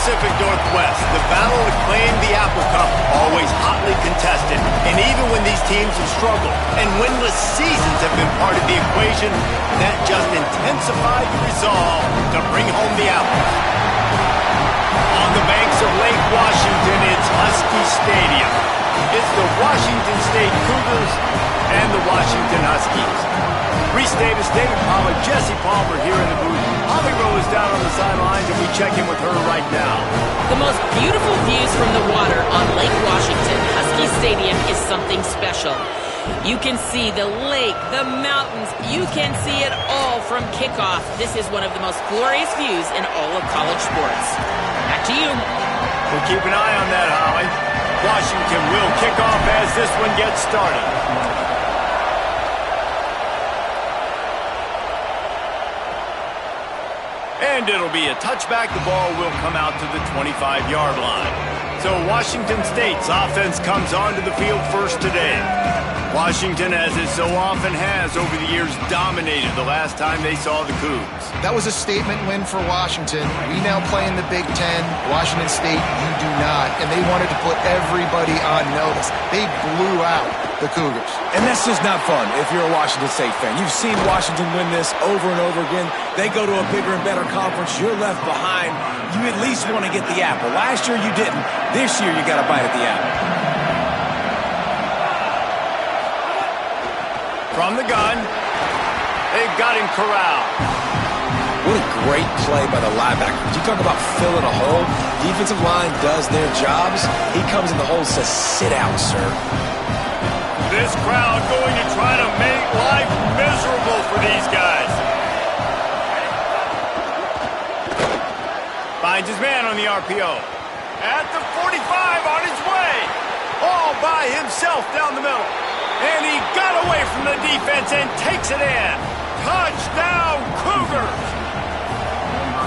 Pacific Northwest, the battle to claim the Apple Cup always hotly contested. And even when these teams have struggled and winless seasons have been part of the equation, that just intensified the resolve to bring home the Apple. On the banks of Lake Washington, it's Husky Stadium. It's the Washington State Cougars and the Washington Huskies. Reese Davis, David Palmer, Jesse Palmer here in the booth. Holly Rowe is down on the sidelines, and we check in with her right now. The most beautiful views from the water on Lake Washington, Husky Stadium, is something special. You can see the lake, the mountains. You can see it all from kickoff. This is one of the most glorious views in all of college sports. Back to you. We'll keep an eye on that, Holly. Washington will kick off as this one gets started. And it'll be a touchback. The ball will come out to the 25-yard line. So Washington State's offense comes onto the field first today. Washington, as it so often has over the years, dominated the last time they saw the Cougs. That was a statement win for Washington. We now play in the Big Ten. Washington State, you do not. And they wanted to put everybody on notice. They blew out the Cougars. And that's just not fun if you're a Washington State fan. You've seen Washington win this over and over again. They go to a bigger and better conference. You're left behind. You at least want to get the apple. Last year you didn't. This year you got to bite at the apple. From the gun, they've got him corralled. What a great play by the linebacker. You talk about filling a hole. Defensive line does their jobs. He comes in the hole and says, sit out, sir. This crowd going to try to make life miserable for these guys. Finds his man on the RPO. At the 45, on his way. All by himself down the middle. And he got away from the defense and takes it in. Touchdown, Cougars!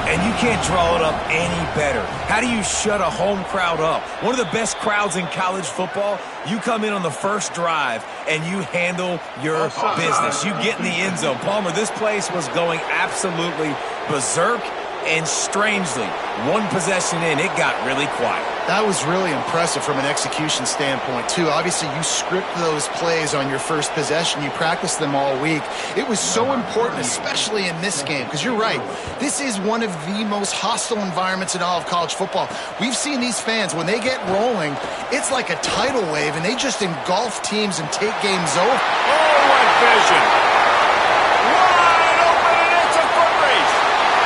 And you can't draw it up any better. How do you shut a home crowd up? One of the best crowds in college football. You come in on the first drive and you handle your business. You get in the end zone. Palmer, this place was going absolutely berserk. And strangely, one possession in, it got really quiet. That was really impressive from an execution standpoint, too. Obviously, you script those plays on your first possession. You practice them all week. It was so important, especially in this game, because you're right. This is one of the most hostile environments in all of college football. We've seen these fans, when they get rolling, it's like a tidal wave, and they just engulf teams and take games over. Oh, what vision! Wide open, and it's a foot race.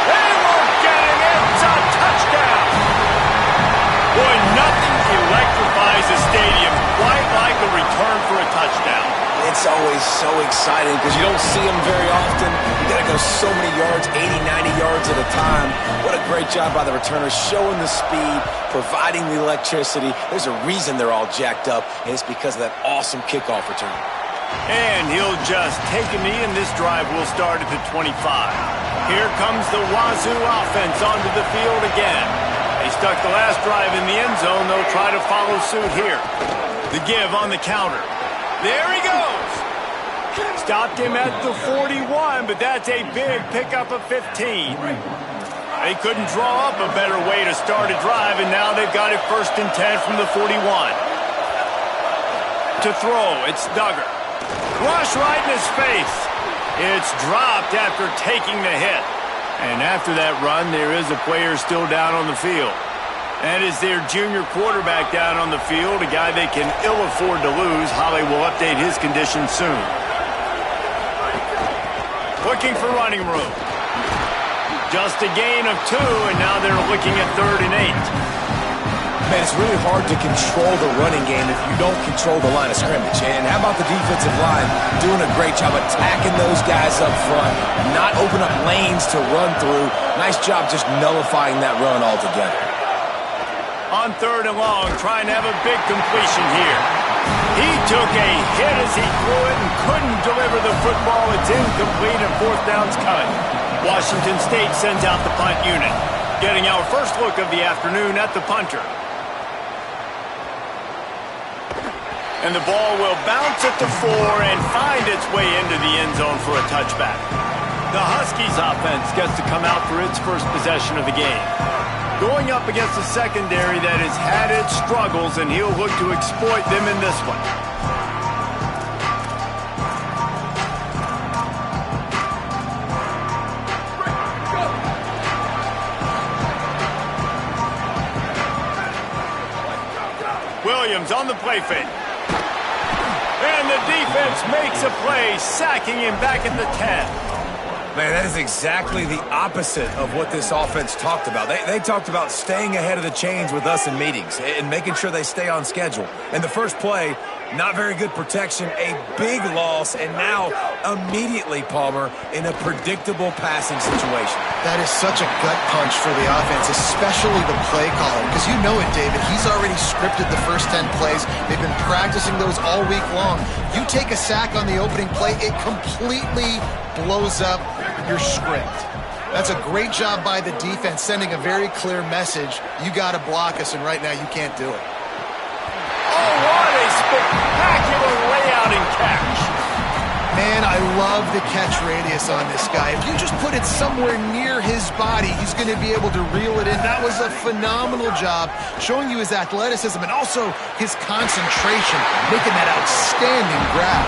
They won't get him. It's a touchdown. Boy, nothing electrifies a stadium quite like a return for a touchdown. It's always so exciting because you don't see them very often. You got to go so many yards, 80, 90 yards at a time. What a great job by the returners, showing the speed, providing the electricity. There's a reason they're all jacked up, and it's because of that awesome kickoff return. And he'll just take a knee, and this drive will start at the 25. Here comes the Wazoo offense onto the field again. They stuck the last drive in the end zone. They'll try to follow suit here. The give on the counter. There he goes. Stopped him at the 41, but that's a big pickup of 15. They couldn't draw up a better way to start a drive, and now they've got it 1st and 10 from the 41. To throw, it's Duggar. Rush right in his face. It's dropped after taking the hit. And after that run, there is a player still down on the field. That is their junior quarterback down on the field, a guy they can ill afford to lose. Holly will update his condition soon. Looking for running room. Just a gain of 2, and now they're looking at 3rd and 8. Man, it's really hard to control the running game if you don't control the line of scrimmage. And how about the defensive line doing a great job attacking those guys up front, not open up lanes to run through. Nice job just nullifying that run altogether. On 3rd and long, trying to have a big completion here. He took a hit as he threw it and couldn't deliver the football. It's incomplete, and 4th down's coming. Washington State sends out the punt unit. Getting our first look of the afternoon at the punter. And the ball will bounce at the 4 and find its way into the end zone for a touchback. The Huskies offense gets to come out for its first possession of the game. Going up against a secondary that has had its struggles, and he'll look to exploit them in this one. Williams on the play fake. And the defense makes a play, sacking him back at the 10. Man, that is exactly the opposite of what this offense talked about. They talked about staying ahead of the chains with us in meetings and making sure they stay on schedule. And the first play, not very good protection, a big loss, and now immediately, Palmer, in a predictable passing situation. That is such a gut punch for the offense, especially the play caller, because you know it, David. He's already scripted the first 10 plays. They've been practicing those all week long. You take a sack on the opening play, it completely blows up your script. That's a great job by the defense, sending a very clear message. You got to block us, and right now you can't do it. Oh, what a spectacular layout and catch. Man, I love the catch radius on this guy. If you just put it somewhere near his body, he's going to be able to reel it in. That was a phenomenal job, showing you his athleticism and also his concentration, making that outstanding grab.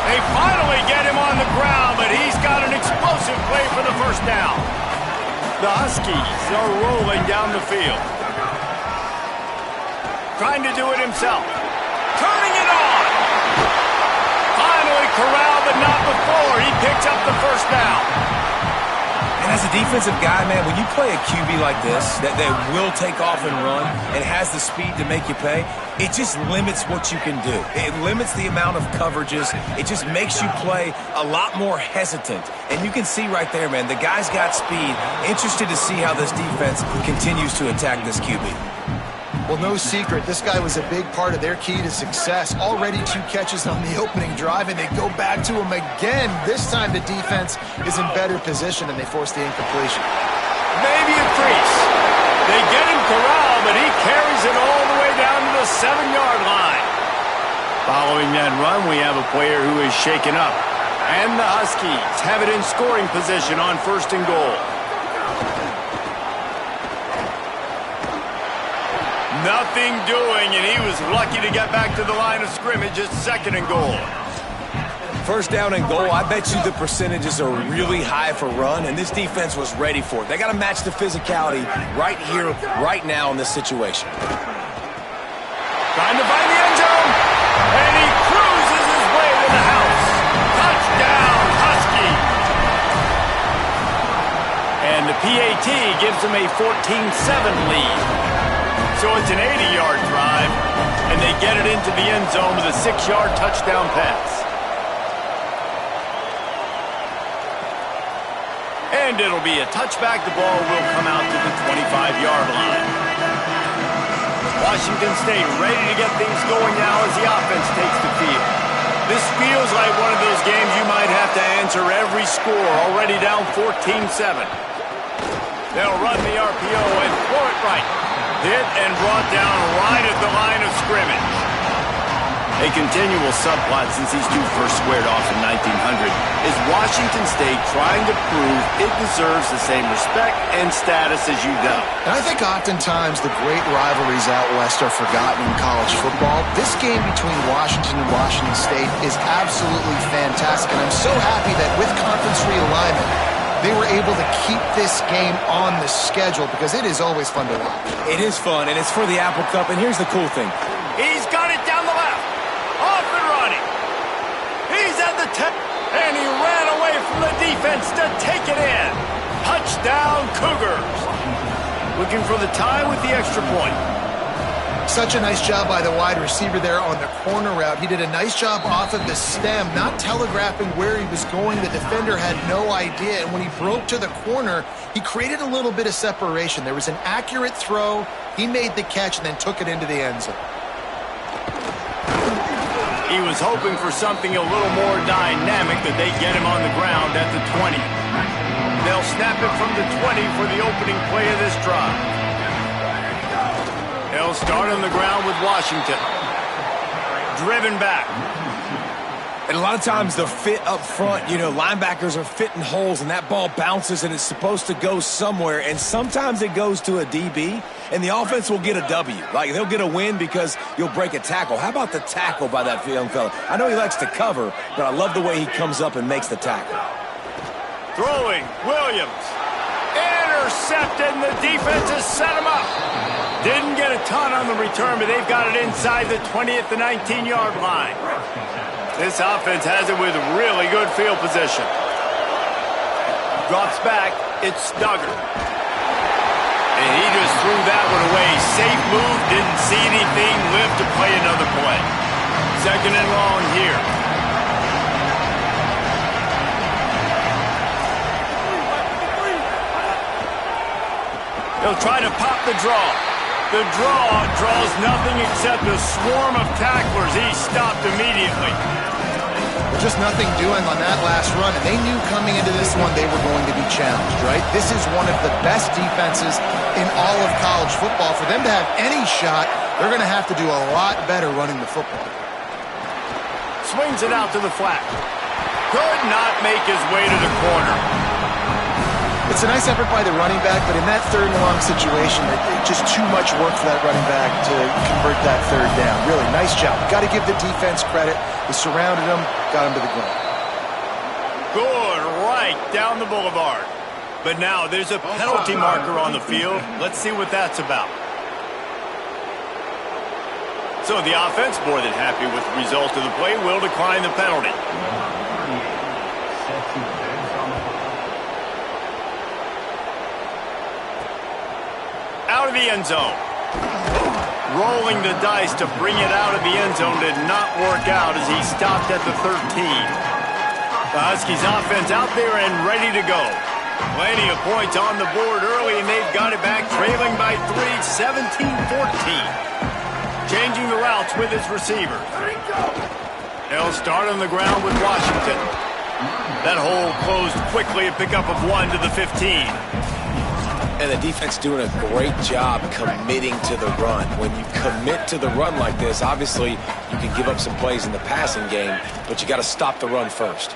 They finally get him on the ground, but he's got an explosive play for the first down. The Huskies are rolling down the field. Trying to do it himself. Turning it on. Finally corralled, but not before. He picks up the first down. And as a defensive guy, man, when you play a QB like this, that will take off and run and has the speed to make you pay, it just limits what you can do. It limits the amount of coverages. It just makes you play a lot more hesitant. And you can see right there, man, the guy's got speed. Interested to see how this defense continues to attack this QB. Well, no secret, this guy was a big part of their key to success. Already 2 catches on the opening drive, and they go back to him again. This time the defense is in better position, and they force the incompletion. Maybe a crease. They get him corralled, but he carries it all the way down to the 7-yard line. Following that run, we have a player who is shaken up. And the Huskies have it in scoring position on 1st and goal. Nothing doing, and he was lucky to get back to the line of scrimmage at 2nd and goal. 1st down and goal, I bet you the percentages are really high for run, and this defense was ready for it. They got to match the physicality right here, right now in this situation. Trying to find the end zone, and he cruises his way to the house. Touchdown, Husky. And the PAT gives him a 14-7 lead. So it's an 80-yard drive, and they get it into the end zone with a 6-yard touchdown pass. And it'll be a touchback. The ball will come out to the 25-yard line. Washington State ready to get things going now as the offense takes the field. This feels like one of those games you might have to answer every score, already down 14-7. They'll run the RPO and throw it right. Hit and brought down right at the line of scrimmage. A continual subplot since these two first squared off in 1900 is Washington State trying to prove it deserves the same respect and status as UW. And I think oftentimes the great rivalries out west are forgotten in college football. This game between Washington and Washington State is absolutely fantastic, and I'm so happy that with conference realignment, they were able to keep this game on the schedule because it is always fun to watch. It is fun, and it's for the Apple Cup, and here's the cool thing. He's got it down the left. Off and running. He's at the 10, and he ran away from the defense to take it in. Touchdown, Cougars. Looking for the tie with the extra point. Such a nice job by the wide receiver there on the corner route. He did a nice job off of the stem, not telegraphing where he was going. The defender had no idea, and when he broke to the corner, he created a little bit of separation. There was an accurate throw. He made the catch and then took it into the end zone. He was hoping for something a little more dynamic, that they get him on the ground at the 20. They'll snap it from the 20 for the opening play of this drive. They'll start on the ground with Washington. Driven back. And a lot of times the fit up front, you know, linebackers are fitting holes and that ball bounces and it's supposed to go somewhere. And sometimes it goes to a DB and the offense will get a W. Like they'll get a win because you'll break a tackle. How about the tackle by that young fella? I know he likes to cover, but I love the way he comes up and makes the tackle. Throwing, Williams. Intercepted, and the defense has set him up. Didn't get a ton on the return, but they've got it inside the 20 at the 19-yard line. This offense has it with really good field position. Drops back. It's Duggar. And he just threw that one away. Safe move. Didn't see anything. Lived to play another play. Second and long here. He'll try to pop the draw. The draw draws nothing except a swarm of tacklers. He's stopped immediately. Just nothing doing on that last run, and they knew coming into this one they were going to be challenged, right? This is one of the best defenses in all of college football. For them to have any shot, they're going to have to do a lot better running the football. Swings it out to the flat. Could not make his way to the corner. It's a nice effort by the running back, but in that third and long situation, it's just too much work for that running back to convert that third down. Really, nice job. Got to give the defense credit. They surrounded him, got him to the ground. Good, right down the boulevard. But now there's a penalty marker on the field. Let's see what that's about. So the offense, more than happy with the result of the play, will decline the penalty. Out of the end zone. Rolling the dice to bring it out of the end zone did not work out as he stopped at the 13. The Huskies offense out there and ready to go. Plenty of points on the board early, and they've got it back trailing by 3, 17-14. Changing the routes with his receivers. They'll start on the ground with Washington. That hole closed quickly, a pickup of 1 to the 15. And the defense doing a great job committing to the run. When you commit to the run like this, obviously you can give up some plays in the passing game, but you got to stop the run first.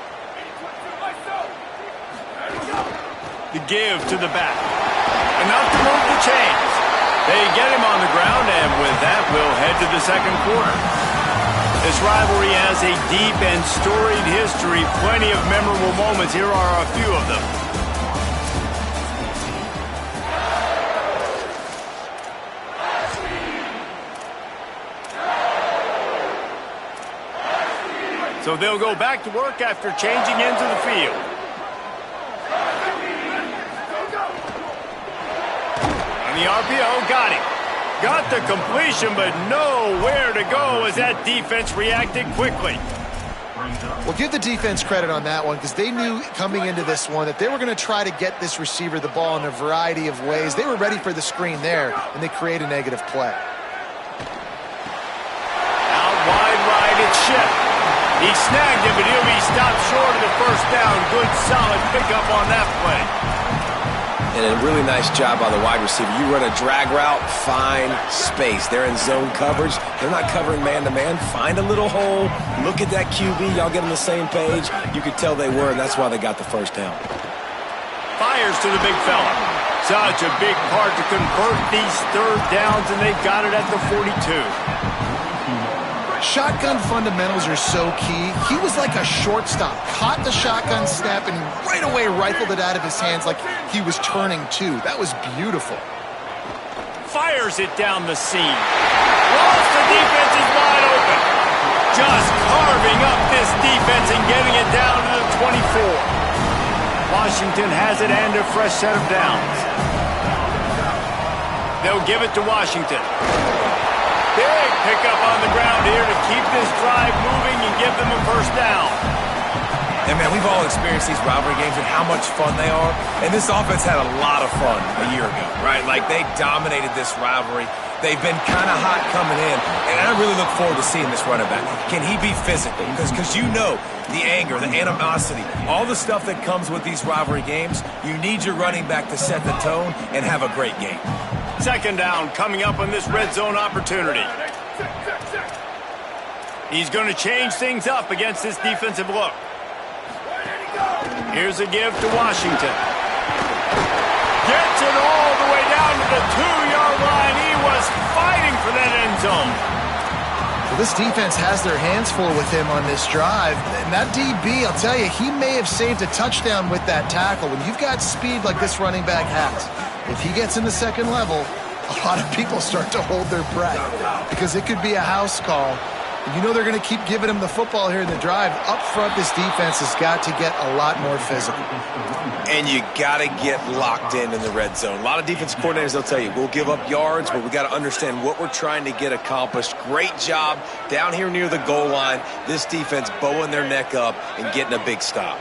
The give to the back. Enough to move the chains. They get him on the ground, and with that, we'll head to the second quarter. This rivalry has a deep and storied history. Plenty of memorable moments. Here are a few of them. So they'll go back to work after changing into the field. On the RPO, got him. Got the completion, but nowhere to go as that defense reacted quickly. Well, give the defense credit on that one because they knew coming into this one that they were going to try to get this receiver the ball in a variety of ways. They were ready for the screen there, and they create a negative play. Out wide right, it's Schiff. He snagged him, but he'll be stopped short of the first down. Good, solid pickup on that play. And a really nice job by the wide receiver. You run a drag route, find space. They're in zone coverage. They're not covering man-to-man. Find a little hole. Look at that QB. Y'all get on the same page. You could tell they were, and that's why they got the first down. Fires to the big fella. Such a big part to convert these third downs, and they've got it at the 42. Shotgun fundamentals are so key. He was like a shortstop. Caught the shotgun snap and right away rifled it out of his hands like he was turning two. That was beautiful. Fires it down the seam. Lost the defense is wide open. Just carving up this defense and getting it down to the 24. Washington has it and a fresh set of downs. They'll give it to Washington. Big pickup on the ground here to keep this drive moving and give them a first down. And, man, we've all experienced these rivalry games and how much fun they are. And this offense had a lot of fun a year ago, right? Like, they dominated this rivalry. They've been kind of hot coming in. And I really look forward to seeing this running back. Can he be physical? Because you know the anger, the animosity, all the stuff that comes with these rivalry games, you need your running back to set the tone and have a great game. Second down coming up on this red zone opportunity. He's going to change things up against this defensive look. Here's a give to Washington. Gets it all the way down to the 2-yard line. He was fighting for that end zone. Well, this defense has their hands full with him on this drive. And that DB, I'll tell you, he may have saved a touchdown with that tackle. When you've got speed like this running back has, if he gets in the second level, a lot of people start to hold their breath because it could be a house call. And you know they're going to keep giving him the football here in the drive. Up front, this defense has got to get a lot more physical. And you got to get locked in the red zone. A lot of defense coordinators, they'll tell you, we'll give up yards, but we got to understand what we're trying to get accomplished. Great job down here near the goal line. This defense bowing their neck up and getting a big stop.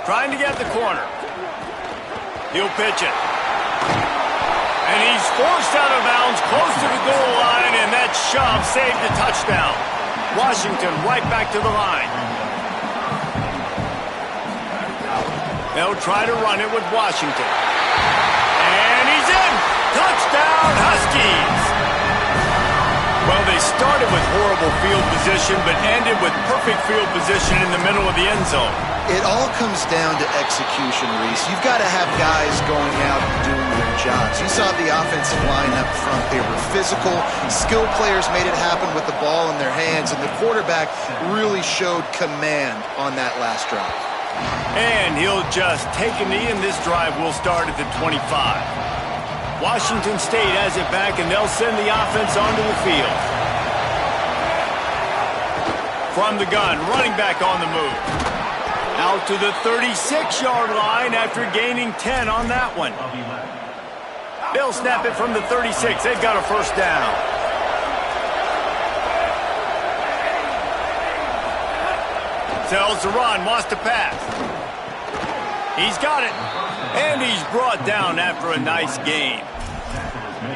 Trying to get the corner. He'll pitch it. And he's forced out of bounds close to the goal line, and that shove saved the touchdown. Washington right back to the line. They'll try to run it with Washington. And he's in! Touchdown, Huskies! Well, they started with horrible field position, but ended with perfect field position in the middle of the end zone. It all comes down to execution, Reese. You've got to have guys going out and doing their jobs. You saw the offensive line up front. They were physical. Skilled players made it happen with the ball in their hands, and the quarterback really showed command on that last drive. And he'll just take a knee, and this drive will start at the 25. Washington State has it back, and they'll send the offense onto the field. From the gun, running back on the move. Out to the 36-yard line after gaining 10 on that one. They'll snap it from the 36. They've got a first down. Tells to run, wants to pass. He's got it. And he's brought down after a nice gain.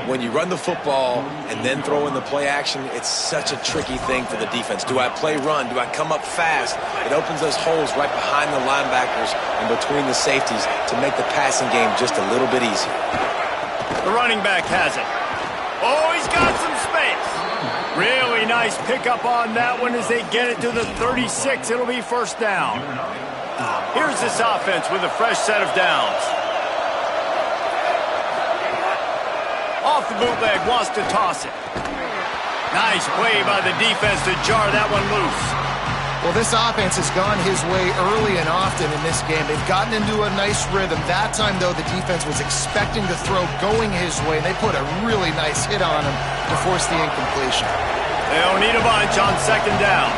When you run the football and then throw in the play action, it's such a tricky thing for the defense. Do I play run? Do I come up fast? It opens those holes right behind the linebackers and between the safeties to make the passing game just a little bit easier. The running back has it. Oh, he's got some space. Really nice pickup on that one as they get it to the 36. It'll be first down. Here's this offense with a fresh set of downs. Off the bootleg, wants to toss it. Nice play by the defense to jar that one loose. Well, this offense has gone his way early and often in this game. They've gotten into a nice rhythm. That time, though, the defense was expecting to throw going his way. They put a really nice hit on him to force the incompletion. They'll need a bunch on second down.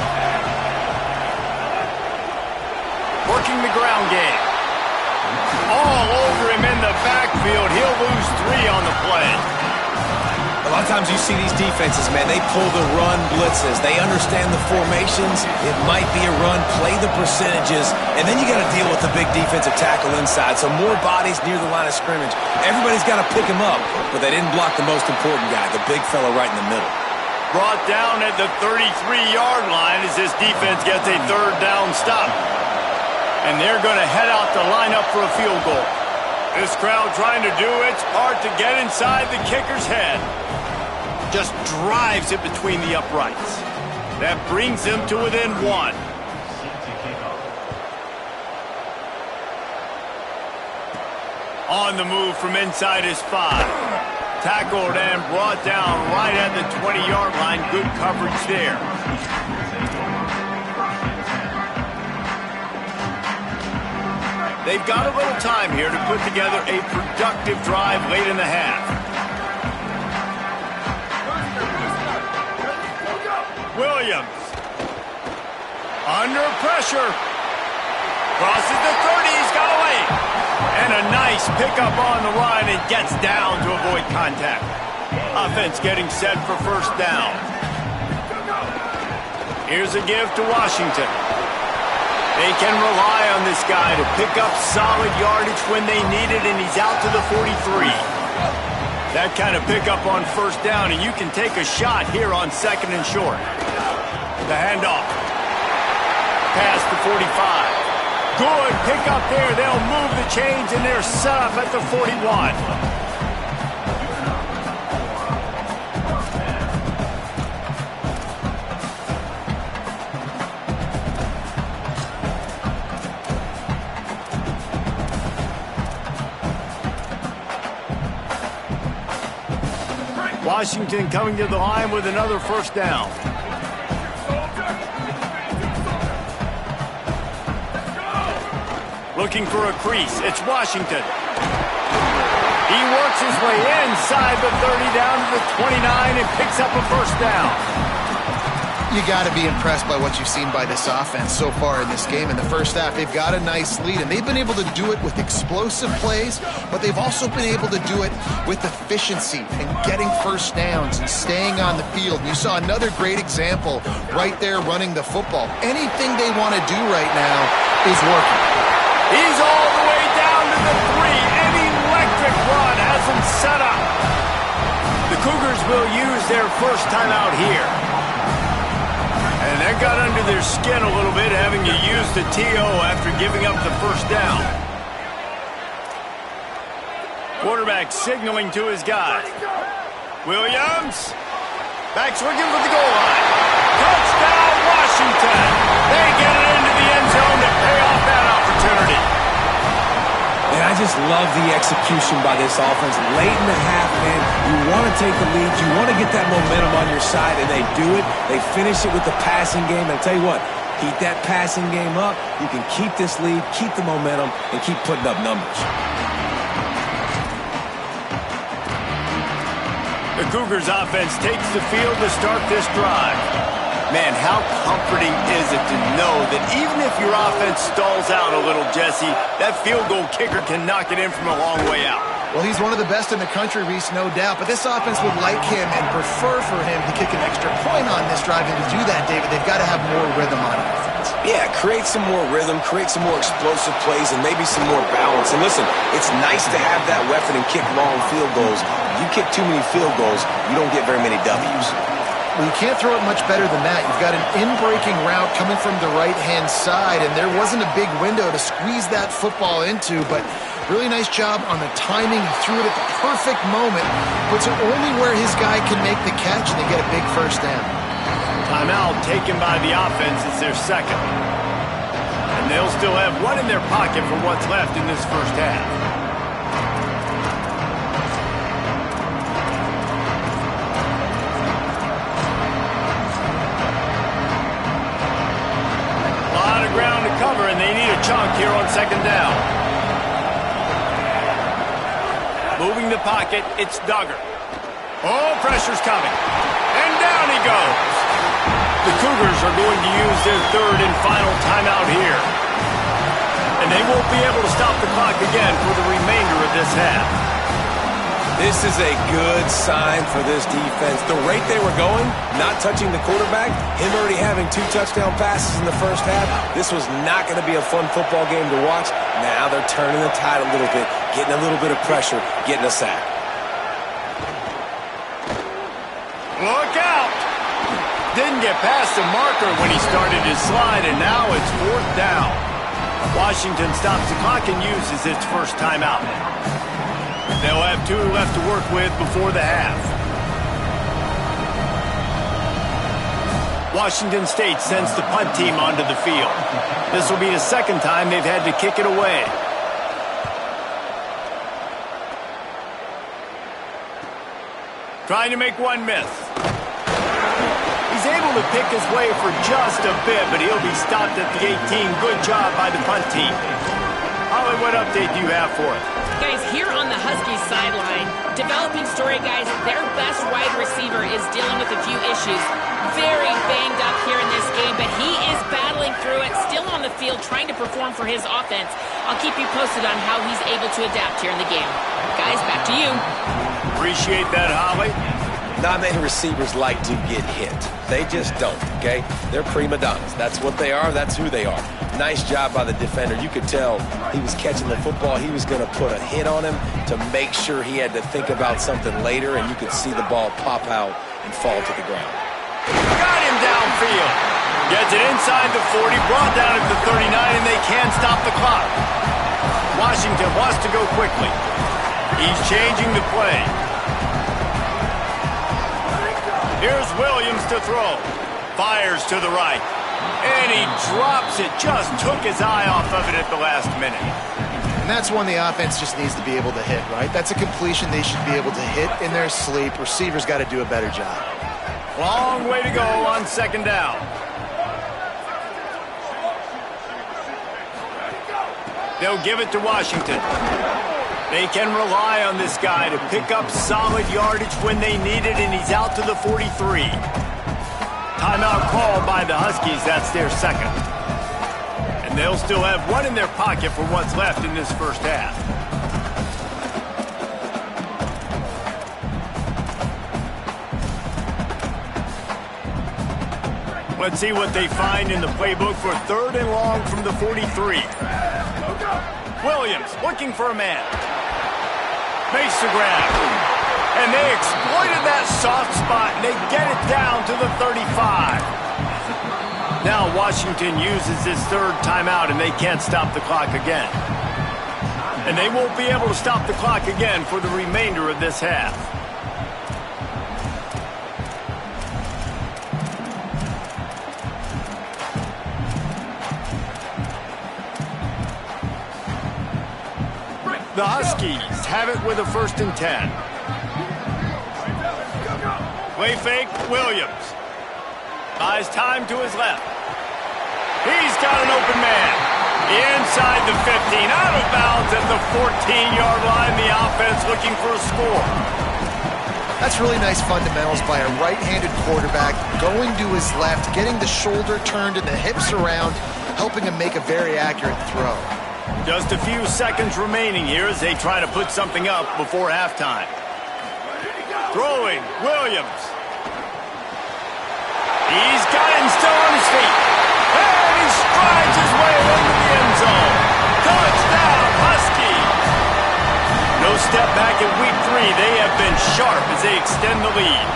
Working the ground game. All over him in the backfield. He'll lose 3 on the play. A lot of times you see these defenses, man, they pull the run blitzes. They understand the formations. It might be a run, play the percentages, and then you got to deal with the big defensive tackle inside. So more bodies near the line of scrimmage. Everybody's got to pick him up, but they didn't block the most important guy, the big fella right in the middle. Brought down at the 33-yard line as this defense gets a third down stop. And they're going to head out to line up for a field goal. This crowd trying to do its part to get inside the kicker's head. Just drives it between the uprights. That brings them to within 1. On the move from inside his 5. Tackled and brought down right at the 20-yard line. Good coverage there. They've got a little time here to put together a productive drive late in the half. Williams. Under pressure. Crosses the 30. He's got away. And a nice pickup on the run and gets down to avoid contact. Offense getting set for first down. Here's a give to Washington. They can rely on this guy to pick up solid yardage when they need it, and he's out to the 43. That kind of pickup on first down, and you can take a shot here on second and short. The handoff. Past the 45. Good pickup there. They'll move the chains, and they're set up at the 41. Washington coming to the line with another first down. Looking for a crease. It's Washington. He works his way inside the 30 down to the 29 and picks up a first down. You got to be impressed by what you've seen by this offense so far in this game. In the first half, they've got a nice lead, and they've been able to do it with explosive plays, but they've also been able to do it with efficiency and getting first downs and staying on the field. And you saw another great example right there running the football. Anything they want to do right now is working. He's all the way down to the 3. An electric run has him set up. The Cougars will use their first timeout here. And that got under their skin a little bit, having to use the TO after giving up the first down. Quarterback signaling to his guy. Williams. Back's looking for the goal line. Touchdown, Washington. They get it into the end zone to pay off that opportunity. And I just love the execution by this offense. Late in the half, man, you want to take the lead. You want to get that momentum on your side, and they do it. They finish it with the passing game. And I tell you what, keep that passing game up. You can keep this lead, keep the momentum, and keep putting up numbers. The Cougars offense takes the field to start this drive. Man, how comforting is it to know that even if your offense stalls out a little, Jesse, that field goal kicker can knock it in from a long way out. Well, he's one of the best in the country, Reese, no doubt. But this offense would like him and prefer for him to kick an extra point on this drive. And to do that, David, they've got to have more rhythm on offense. Yeah, create some more rhythm, create some more explosive plays, and maybe some more balance. And listen, it's nice to have that weapon and kick long field goals. You kick too many field goals, you don't get very many W's. Well, you can't throw it much better than that. You've got an in-breaking route coming from the right-hand side, and there wasn't a big window to squeeze that football into, but really nice job on the timing. He threw it at the perfect moment, puts it only where his guy can make the catch, and they get a big first down. Timeout taken by the offense. It's their second. And they'll still have one in their pocket for what's left in this first half. Ground to cover, and they need a chunk here on second down. Moving the pocket, it's Duggar. Oh, pressure's coming. And down he goes. The Cougars are going to use their third and final timeout here. And they won't be able to stop the clock again for the remainder of this half. This is a good sign for this defense. The rate they were going, not touching the quarterback, him already having 2 touchdown passes in the first half, this was not going to be a fun football game to watch. Now they're turning the tide a little bit, getting a little bit of pressure, getting a sack. Look out! Didn't get past the marker when he started his slide, and now it's fourth down. Washington stops the clock and uses its first timeout. They'll have 2 left to work with before the half. Washington State sends the punt team onto the field. This will be the second time they've had to kick it away. Trying to make one miss. He's able to pick his way for just a bit, but he'll be stopped at the 18. Good job by the punt team. Holly, what update do you have for us? Guys, here on the Huskies sideline, developing story, guys, their best wide receiver is dealing with a few issues. Very banged up here in this game, but he is battling through it, still on the field, trying to perform for his offense. I'll keep you posted on how he's able to adapt here in the game. Guys, back to you. Appreciate that, Holly. Not many receivers like to get hit. They just don't, okay? They're prima donnas. That's what they are. That's who they are. Nice job by the defender. You could tell he was catching the football. He was going to put a hit on him to make sure he had to think about something later, and you could see the ball pop out and fall to the ground. Got him downfield. Gets it inside the 40, brought down at the 39, and they can't stop the clock. Washington wants to go quickly. He's changing the play. Here's Williams to throw. Fires to the right. And he drops it. Just took his eye off of it at the last minute. And that's one the offense just needs to be able to hit, right? That's a completion they should be able to hit in their sleep. Receivers got to do a better job. Long way to go on second down. They'll give it to Washington. They can rely on this guy to pick up solid yardage when they need it, and he's out to the 43. Timeout called by the Huskies. That's their second. And they'll still have one in their pocket for what's left in this first half. Let's see what they find in the playbook for third and long from the 43. Williams looking for a man. Makes the grab. And they exploited that soft spot, and they get it down to the 35. Now Washington uses his third timeout, and they can't stop the clock again. And they won't be able to stop the clock again for the remainder of this half. The Huskies have it with a 1st and 10. Play fake, Williams. Buys time to his left. He's got an open man. Inside the 15, out of bounds at the 14-yard line. The offense looking for a score. That's really nice fundamentals by a right-handed quarterback, going to his left, getting the shoulder turned and the hips around, helping him make a very accurate throw. Just a few seconds remaining here as they try to put something up before halftime. Throwing, Williams. He's got him still on his feet. And he strides his way into the end zone. Touchdown, Huskies. No step back in week 3. They have been sharp as they extend the lead.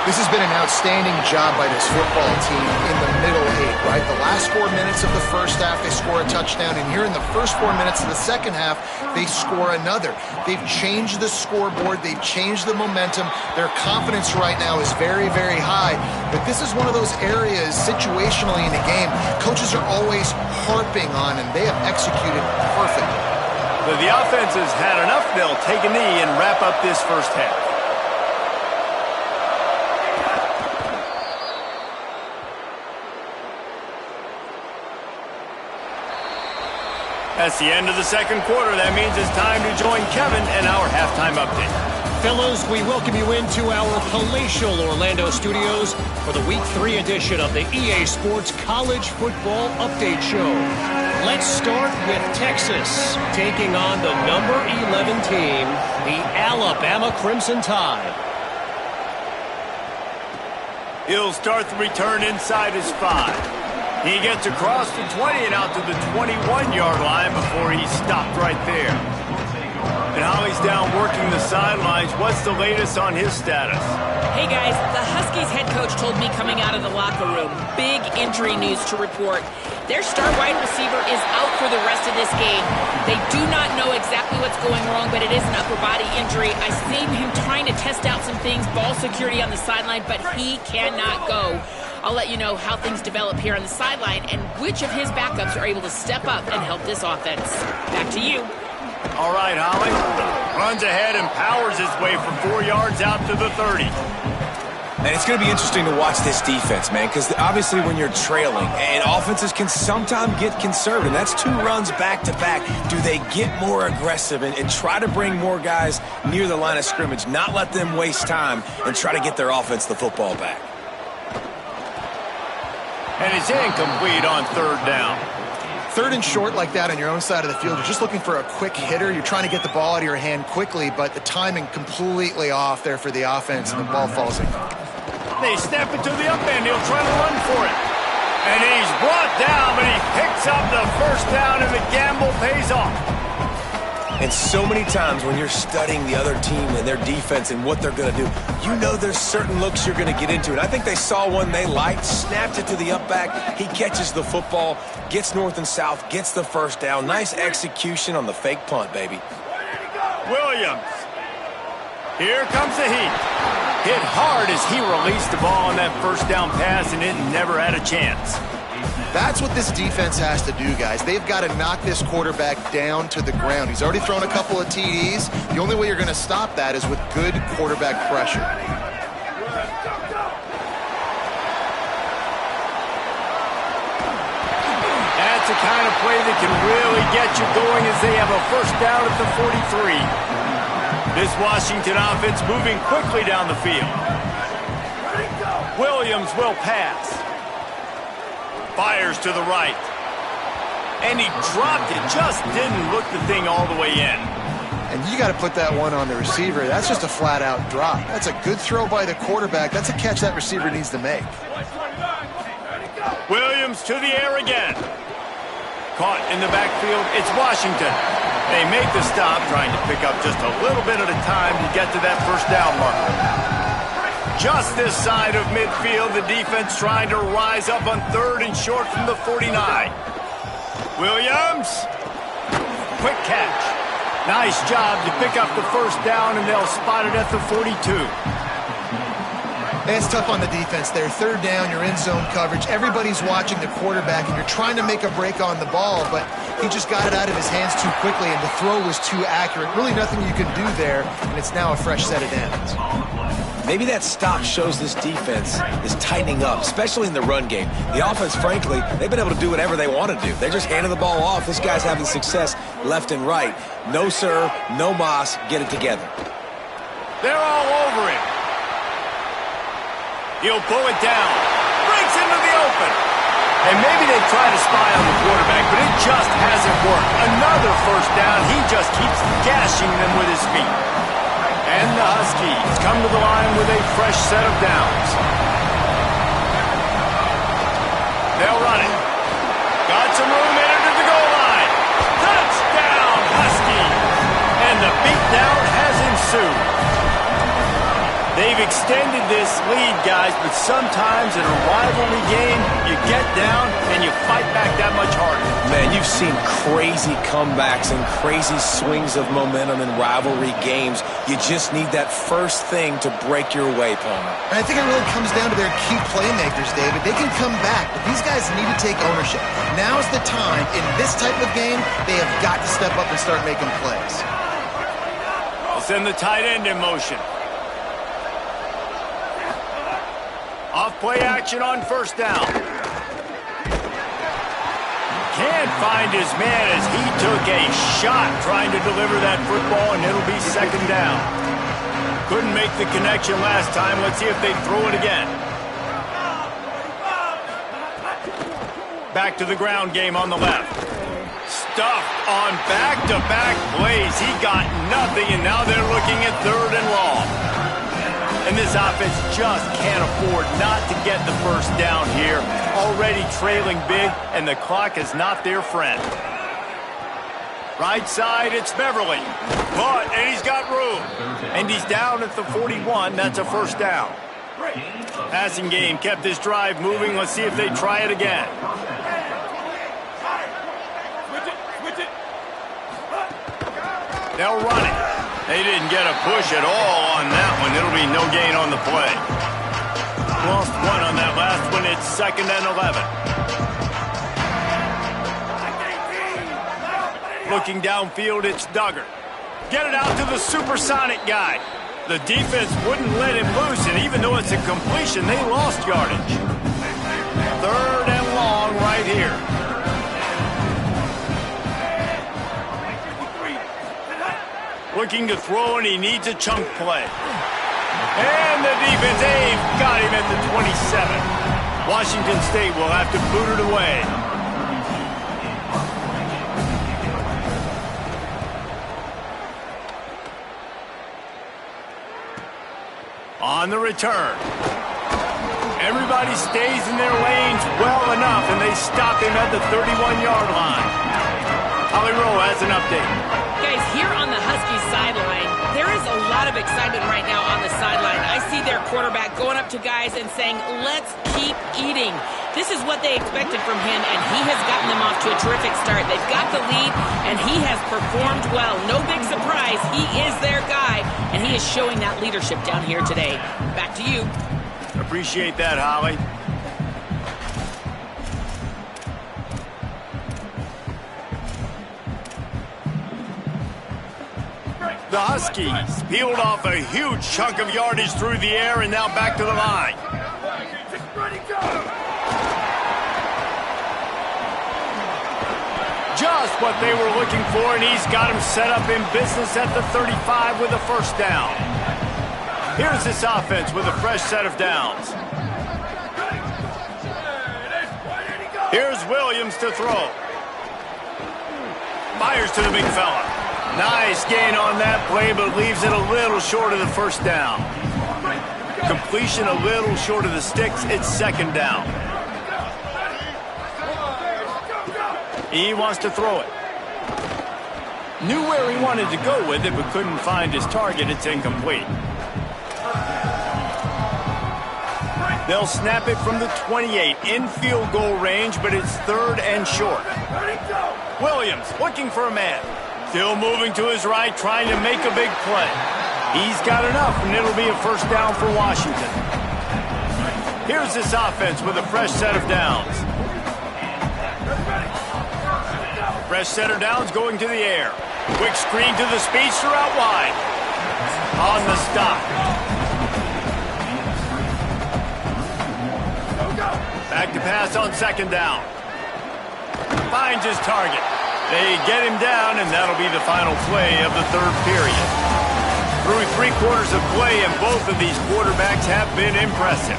This has been an outstanding job by this football team in the middle 8, right? The last 4 minutes of the first half, they score a touchdown, and here in the first 4 minutes of the second half, they score another. They've changed the scoreboard. They've changed the momentum. Their confidence right now is very, very high, but this is one of those areas situationally in the game coaches are always harping on, and they have executed perfectly. But the offense has had enough. They'll take a knee and wrap up this first half. That's the end of the second quarter. That means it's time to join Kevin and our halftime update. Fellows, we welcome you into our palatial Orlando studios for the Week 3 edition of the EA Sports College Football Update Show. Let's start with Texas, taking on the number 11 team, the Alabama Crimson Tide. He'll start the return inside his 5. He gets across the 20 and out to the 21-yard line before he's stopped right there. And Holly's down working the sidelines. What's the latest on his status? Hey guys, the Huskies head coach told me coming out of the locker room, big injury news to report. Their star wide receiver is out for the rest of this game. They do not know exactly what's going wrong, but it is an upper body injury. I seen him trying to test out some things, ball security on the sideline, but he cannot go. I'll let you know how things develop here on the sideline and which of his backups are able to step up and help this offense. Back to you. All right, Holly. Runs ahead and powers his way for 4 yards out to the 30. And it's going to be interesting to watch this defense, man, because obviously when you're trailing, and offenses can sometimes get conservative. That's 2 runs back-to-back. Do they get more aggressive and try to bring more guys near the line of scrimmage, not let them waste time, and try to get their offense the football back? And it's incomplete on 3rd down. 3rd and short like that on your own side of the field, you're just looking for a quick hitter. You're trying to get the ball out of your hand quickly, but the timing completely off there for the offense, and the ball falls in. They step into the up end. He'll try to run for it. And he's brought down, but he picks up the 1st down, and the gamble pays off. And so many times when you're studying the other team and their defense and what they're going to do, you know there's certain looks you're going to get into. And I think they saw one they liked, snapped it to the up back. He catches the football, gets north and south, gets the 1st down. Nice execution on the fake punt, baby. Williams. Here comes the heat. Hit hard as he released the ball on that 1st down pass, and it never had a chance. That's what this defense has to do, guys. They've got to knock this quarterback down to the ground. He's already thrown a couple of TDs. The only way you're going to stop that is with good quarterback pressure. That's the kind of play that can really get you going as they have a first down at the 43. This Washington offense moving quickly down the field. Williams will pass. Fires to the right. And he dropped it. Just didn't look the thing all the way in. And you got to put that one on the receiver. That's just a flat-out drop. That's a good throw by the quarterback. That's a catch that receiver needs to make. Williams to the air again. Caught in the backfield. It's Washington. They make the stop, trying to pick up just a little bit at a time to get to that first down marker. Just this side of midfield, the defense trying to rise up on 3rd and short from the 49. Williams. Quick catch. Nice job to pick up the first down, and they'll spot it at the 42. It's tough on the defense there. 3rd down, you're in zone coverage. Everybody's watching the quarterback, and you're trying to make a break on the ball, but he just got it out of his hands too quickly, and the throw was too accurate. Really nothing you can do there, and it's now a fresh set of downs. Maybe that stop shows this defense is tightening up, especially in the run game. The offense, frankly, they've been able to do whatever they want to do. They're just handing the ball off. This guy's having success left and right. No sir, no mas, get it together. They're all over him. He'll pull it down. Breaks into the open. And maybe they try to spy on the quarterback, but it just hasn't worked. Another first down. He just keeps gashing them with his feet. And the Huskies come to the line with a fresh set of downs. They'll run it. Got some room into the goal line. Touchdown, Huskies! And the beatdown has ensued. They've extended this lead, guys, but sometimes in a rivalry game, you get down and you fight back that much harder. Man, you've seen crazy comebacks and crazy swings of momentum in rivalry games. You just need that first thing to break your way, Palmer. And I think it really comes down to their key playmakers, David. They can come back, but these guys need to take ownership. Now's the time. In this type of game, they have got to step up and start making plays. They'll send the tight end in motion. Off-play action on first down. Can't find his man as he took a shot trying to deliver that football, and it'll be 2nd down. Couldn't make the connection last time. Let's see if they throw it again. Back to the ground game on the left. Stuffed on back-to-back plays. He got nothing, and now they're looking at 3rd and long. And this offense just can't afford not to get the first down here. Already trailing big, and the clock is not their friend. Right side, it's Beverly. But, and he's got room. And he's down at the 41. That's a first down. Passing game kept this drive moving. Let's see if they try it again. They'll run it. They didn't get a push at all on that one. It'll be no gain on the play. Lost one on that last one. It's 2nd and 11. Looking downfield, it's Duggar. Get it out to the supersonic guy. The defense wouldn't let him loose, and even though it's a completion, they lost yardage. 3rd and long right here. Looking to throw, and he needs a chunk play. And the defense, they've got him at the 27. Washington State will have to boot it away. On the return. Everybody stays in their lanes well enough, and they stop him at the 31-yard line. Holly Rowe has an update. Guys, here on the Huskies sideline, there is a lot of excitement right now on the sideline. I see their quarterback going up to guys and saying, let's keep eating. This is what they expected from him, and he has gotten them off to a terrific start. They've got the lead, and he has performed well. No big surprise. He is their guy, and he is showing that leadership down here today. Back to you. Appreciate that, Holly. Huskies peeled off a huge chunk of yardage through the air and now back to the line. Just what they were looking for, and he's got him set up in business at the 35 with a first down. Here's this offense with a fresh set of downs. Here's Williams to throw. Fires to the big fella. Nice gain on that play, but leaves it a little short of the first down. Completion a little short of the sticks. It's second down. He wants to throw it. Knew where he wanted to go with it, but couldn't find his target. It's incomplete. They'll snap it from the 28 in field goal range, but it's third and short. Williams looking for a man. Still moving to his right, trying to make a big play. He's got enough, and it'll be a first down for Washington. Here's this offense with a fresh set of downs. Fresh set of downs going to the air. Quick screen to the speedster out wide. On the stop. Back to pass on second down. Finds his target. They get him down, and that'll be the final play of the third period. Through 3 quarters of play, and both of these quarterbacks have been impressive.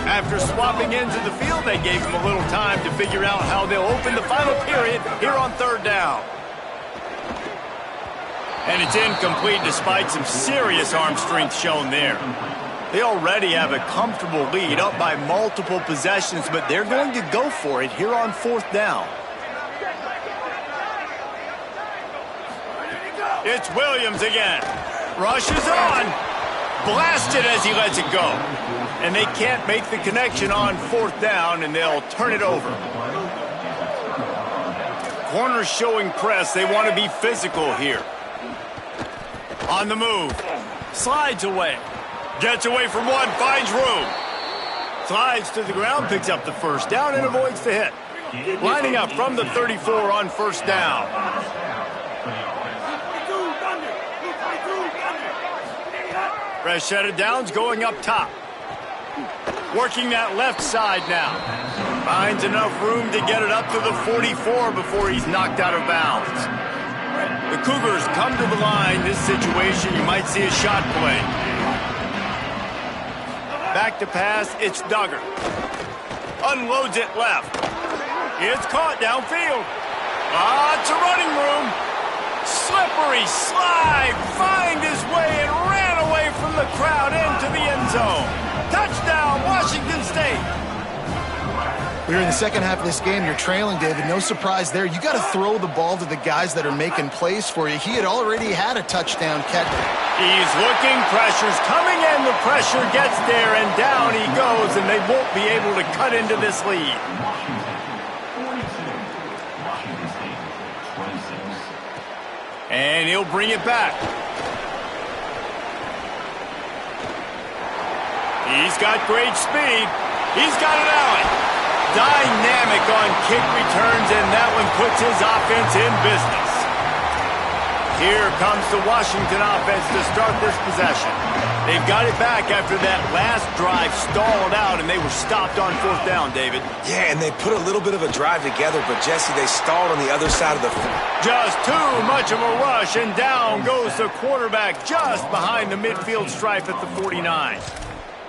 After swapping ends of the field, they gave him a little time to figure out how they'll open the final period here on third down. And it's incomplete despite some serious arm strength shown there. They already have a comfortable lead up by multiple possessions, but they're going to go for it here on fourth down. It's Williams again. Rushes on. Blasted as he lets it go. And they can't make the connection on fourth down, and they'll turn it over. Corners showing press. They want to be physical here. On the move. Slides away. Gets away from one, finds room. Slides to the ground, picks up the first down, and avoids the hit. Lining up from the 34 on first down. Fresh set of downs going up top. Working that left side now. Finds enough room to get it up to the 44 before he's knocked out of bounds. The Cougars come to the line. This situation, you might see a shot play. Back to pass, it's Duggar. Unloads it left. It's caught downfield. Lots of running room. Slippery slide. Find his way and ran away from the crowd into the end zone. Touchdown, Washington State. We're in the second half of this game. You're trailing, David. No surprise there. You got to throw the ball to the guys that are making plays for you. He had already had a touchdown catch. He's looking. Pressure's coming in. The pressure gets there, and down he goes, and they won't be able to cut into this lead. And he'll bring it back. He's got great speed. He's got it out. Dynamic on kick returns, and that one puts his offense in business. Here comes the Washington offense to start this possession. They've got it back after that last drive stalled out, and they were stopped on fourth down, David. Yeah, and they put a little bit of a drive together, but Jesse, they stalled on the other side of the field. Just too much of a rush, and down goes the quarterback just behind the midfield stripe at the 49.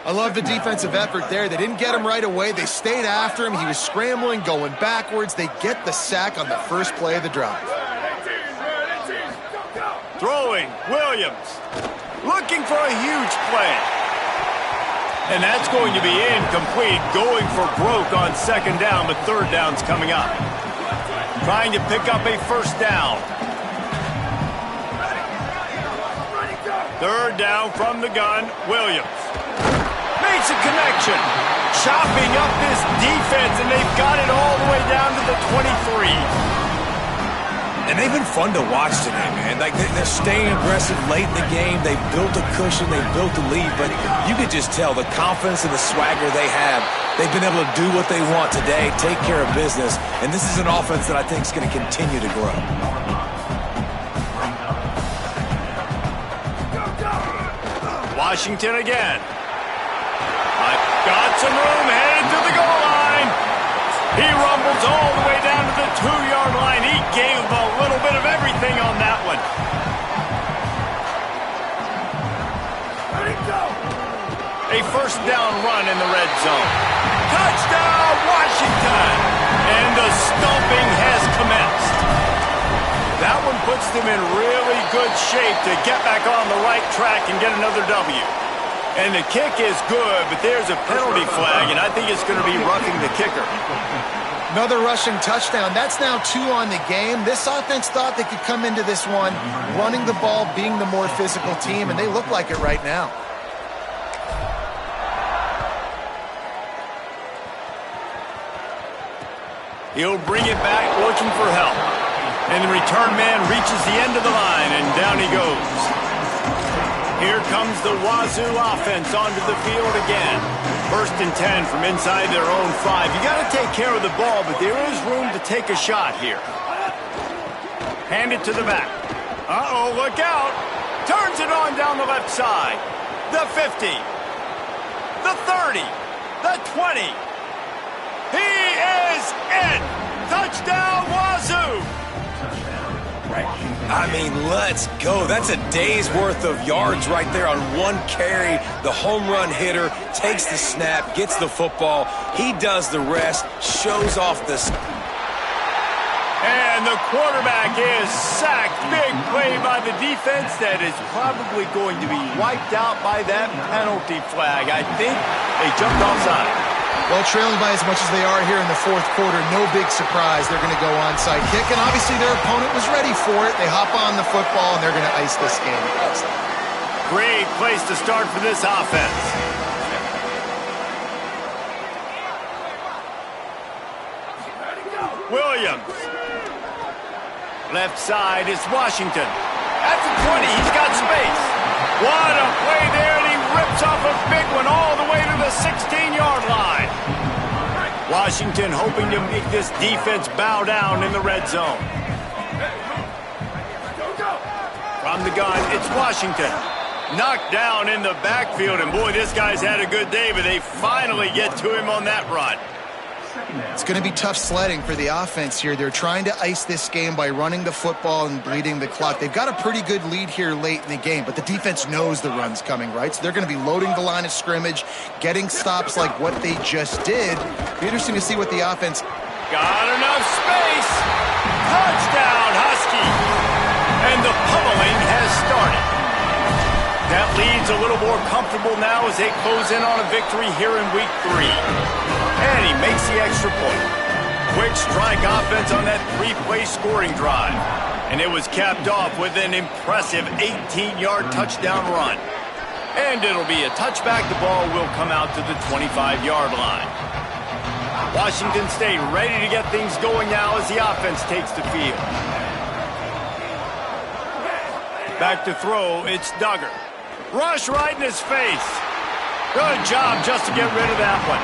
I love the defensive effort there. They didn't get him right away. They stayed after him. He was scrambling, going backwards. They get the sack on the first play of the drive. Throwing, Williams. Looking for a huge play. And that's going to be incomplete. Going for broke on second down, but third down's coming up. Trying to pick up a first down. Third down from the gun, Williams. Makes a connection. Chopping up this defense, and they've got it all the way down to the 23. And they've been fun to watch today, man. Like, they're staying aggressive late in the game. They've built a cushion. They've built a lead. But you could just tell the confidence and the swagger they have. They've been able to do what they want today, take care of business. And this is an offense that I think is going to continue to grow. Washington again. I've got some room headed to the goal line. He rumbles all the way down to the 2-yard line. He gave him a little bit of everything on that one. A first down run in the red zone. Touchdown, Washington! And the stomping has commenced. That one puts them in really good shape to get back on the right track and get another W. And the kick is good, but there's a penalty flag, and I think it's going to be roughing the kicker. Another rushing touchdown. That's now 2 on the game. This offense thought they could come into this one running the ball, being the more physical team, and they look like it right now. He'll bring it back looking for help. And the return man reaches the end of the line, and down he goes. Here comes the Wazoo offense onto the field again. 1st and 10 from inside their own 5. You got to take care of the ball, but there is room to take a shot here. Hand it to the back. Uh-oh, look out. Turns it on down the left side. The 50. The 30. The 20. He is in. Touchdown, Wazoo. I mean, let's go. That's a day's worth of yards right there on one carry. The home run hitter takes the snap, gets the football. He does the rest, shows off the... And the quarterback is sacked. Big play by the defense that is probably going to be wiped out by that penalty flag. I think they jumped offside. Well, trailing by as much as they are here in the 4th quarter, no big surprise. They're going to go onside kick, and obviously their opponent was ready for it. They hop on the football, and they're going to ice this game. Great place to start for this offense. Williams. Left side is Washington. At the 20, he's got space. What a play there, and he rips off a big one all the way to the 16-yard line. Washington hoping to make this defense bow down in the red zone. From the gun, it's Washington. Knocked down in the backfield, and boy, this guy's had a good day, but they finally get to him on that run. It's going to be tough sledding for the offense here. They're trying to ice this game by running the football and bleeding the clock. They've got a pretty good lead here late in the game, but the defense knows the run's coming, right? So they're going to be loading the line of scrimmage, getting stops like what they just did. Be interesting to see what the offense... Got enough space. Touchdown, Husky. And the pummeling has started. That lead's a little more comfortable now as they close in on a victory here in week 3. And he makes the extra point. Quick strike offense on that 3-play scoring drive. And it was capped off with an impressive 18-yard touchdown run. And it'll be a touchback. The ball will come out to the 25-yard line. Washington State ready to get things going now as the offense takes the field. Back to throw, it's Duggar. Rush right in his face. Good job just to get rid of that one.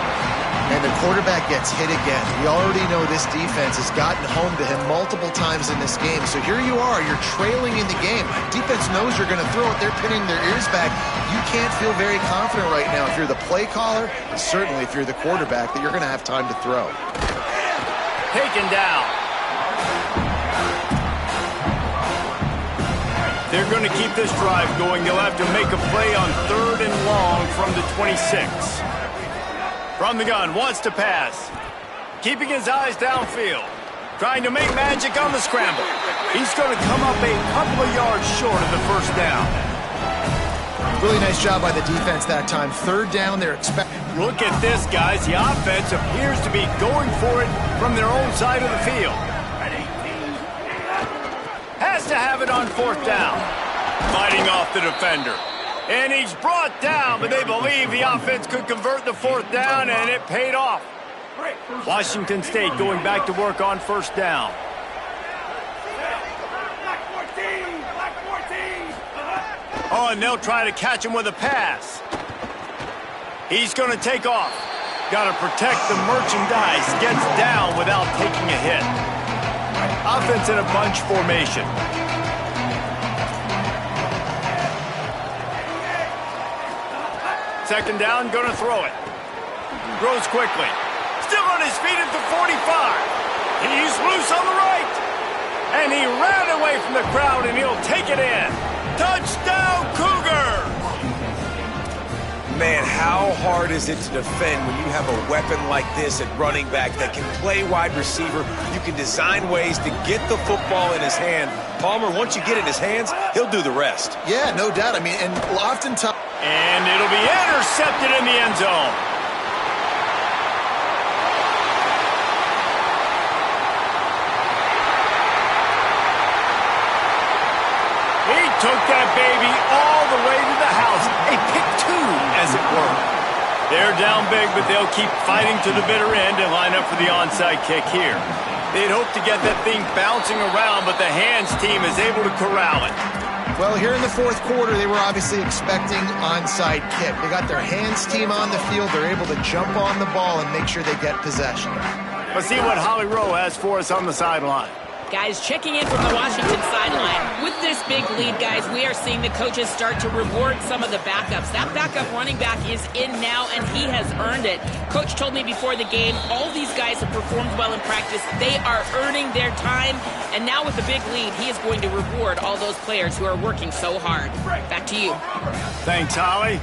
And the quarterback gets hit again. We already know this defense has gotten home to him multiple times in this game. So here you are, you're trailing in the game. Defense knows you're going to throw it. They're pinning their ears back. You can't feel very confident right now if you're the play caller, and certainly if you're the quarterback, that you're going to have time to throw. Taken down. They're going to keep this drive going. They'll have to make a play on 3rd and long from the 26. From the gun, wants to pass. Keeping his eyes downfield. Trying to make magic on the scramble. He's going to come up a couple of yards short of the first down. Really nice job by the defense that time. 3rd down, they're expecting. Look at this, guys. The offense appears to be going for it from their own side of the field. Has to have it on 4th down. Fighting off the defender. And he's brought down, but they believe the offense could convert the 4th down, and it paid off. Washington State going back to work on 1st down. Oh, and they'll try to catch him with a pass. He's going to take off. Got to protect the merchandise. Gets down without taking a hit. Offense in a bunch formation. Second down, going to throw it. Throws quickly. Still on his feet at the 45. He's loose on the right. And he ran away from the crowd, and he'll take it in. Touchdown, Cougars! Man, how hard is it to defend when you have a weapon like this at running back that can play wide receiver? You can design ways to get the football in his hand. Palmer, once you get it in his hands, he'll do the rest. Yeah, no doubt. I mean, and oftentimes... And it'll be intercepted in the end zone. He took that baby all the way to the house. A pick two, as it were. They're down big, but they'll keep fighting to the bitter end and line up for the onside kick here. They'd hope to get that thing bouncing around, but the hands team is able to corral it. Well, here in the fourth quarter, they were obviously expecting onside kick. They got their hands team on the field. They're able to jump on the ball and make sure they get possession. Let's see what Holly Rowe has for us on the sideline. Guys, checking in from the Washington sideline. With this big lead, guys, we are seeing the coaches start to reward some of the backups. That backup running back is in now, and he has earned it. Coach told me before the game, all these guys have performed well in practice. They are earning their time, and now with the big lead, he is going to reward all those players who are working so hard. Back to you. Thanks, Holly.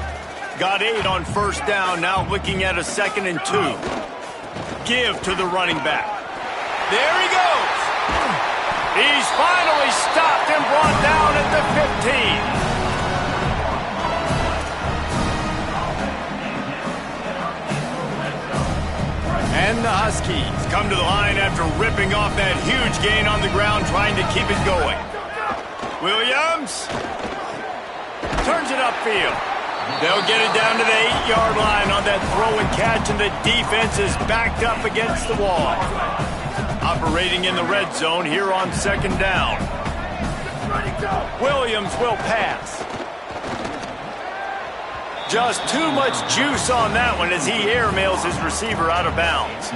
Got 8 on first down, now looking at a 2nd and 2. Give to the running back. There he goes. He's finally stopped and brought down at the 15. And the Huskies come to the line after ripping off that huge gain on the ground, trying to keep it going. Williams turns it upfield. They'll get it down to the 8-yard line on that throw and catch, and the defense is backed up against the wall. Operating in the red zone here on 2nd down. Williams will pass. Just too much juice on that one as he airmails his receiver out of bounds.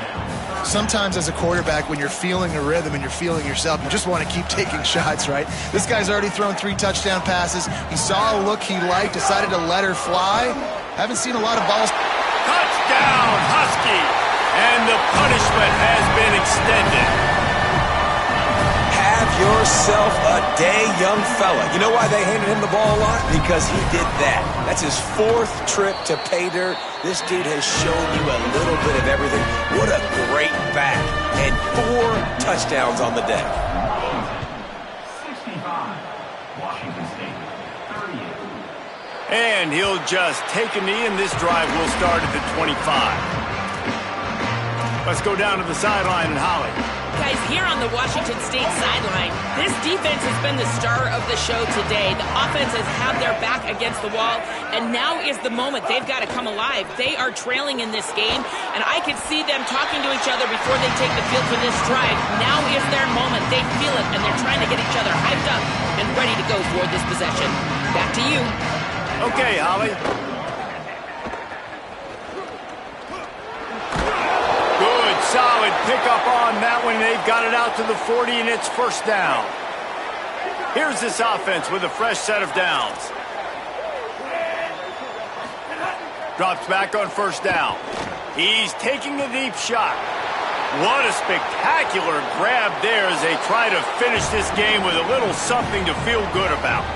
Sometimes as a quarterback, when you're feeling a rhythm and you're feeling yourself, you just want to keep taking shots, right? This guy's already thrown 3 touchdown passes. He saw a look he liked, decided to let her fly. Haven't seen a lot of balls. Touchdown, Husky! And the punishment has been extended. Have yourself a day, young fella. You know why they handed him the ball a lot? Because he did that. That's his 4th trip to pay dirt. This dude has shown you a little bit of everything. What a great back. And 4 touchdowns on the day. 65, Washington State, 38. And he'll just take a knee, and this drive will start at the 25. Let's go down to the sideline and Holly. Guys, here on the Washington State sideline, this defense has been the star of the show today. The offense has had their back against the wall, and now is the moment. They've got to come alive. They are trailing in this game, and I could see them talking to each other before they take the field for this drive. Now is their moment. They feel it, and they're trying to get each other hyped up and ready to go for this possession. Back to you. Okay, Holly. Solid pickup on that one. They've got it out to the 40, and it's first down. Here's this offense with a fresh set of downs. Drops back on first down. He's taking a deep shot. What a spectacular grab there as they try to finish this game with a little something to feel good about.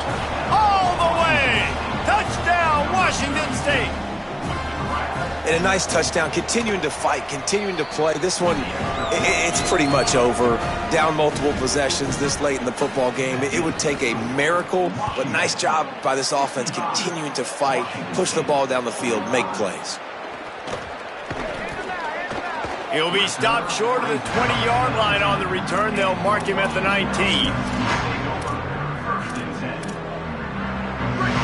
All the way! Touchdown, Washington State! And a nice touchdown, continuing to fight, continuing to play. This one, it's pretty much over. Down multiple possessions this late in the football game. It would take a miracle, but nice job by this offense continuing to fight, push the ball down the field, make plays. He'll be stopped short of the 20-yard line on the return. They'll mark him at the 19.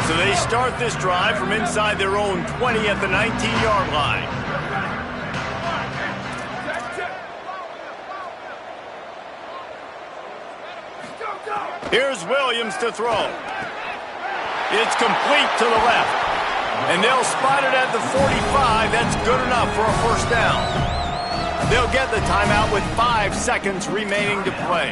So they start this drive from inside their own 20 at the 19-yard line. Here's Williams to throw. It's complete to the left. And they'll spot it at the 45. That's good enough for a first down. They'll get the timeout with 5 seconds remaining to play.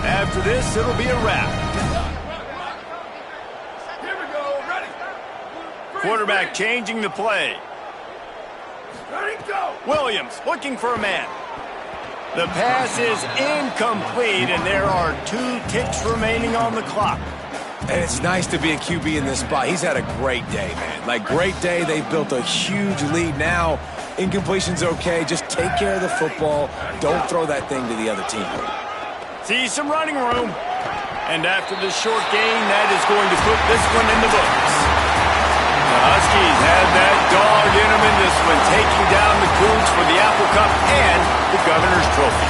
After this, it'll be a wrap. Here we go. Ready. Quarterback changing the play. Ready, go. Williams looking for a man. The pass is incomplete, and there are 2 ticks remaining on the clock. And it's nice to be a QB in this spot. He's had a great day, man. Like, great day. They've built a huge lead now. Incompletion's okay. Just take care of the football. Don't throw that thing to the other team. See some running room. And after the short gain, that is going to put this one in the books. The Huskies had that dog in them in this one, taking down the Cougs for the Apple Cup and the Governor's Trophy.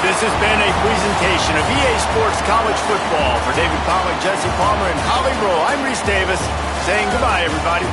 This has been a presentation of EA Sports College Football. For David Pollack, Jesse Palmer, and Holly Rowe, I'm Reese Davis, saying goodbye, everybody.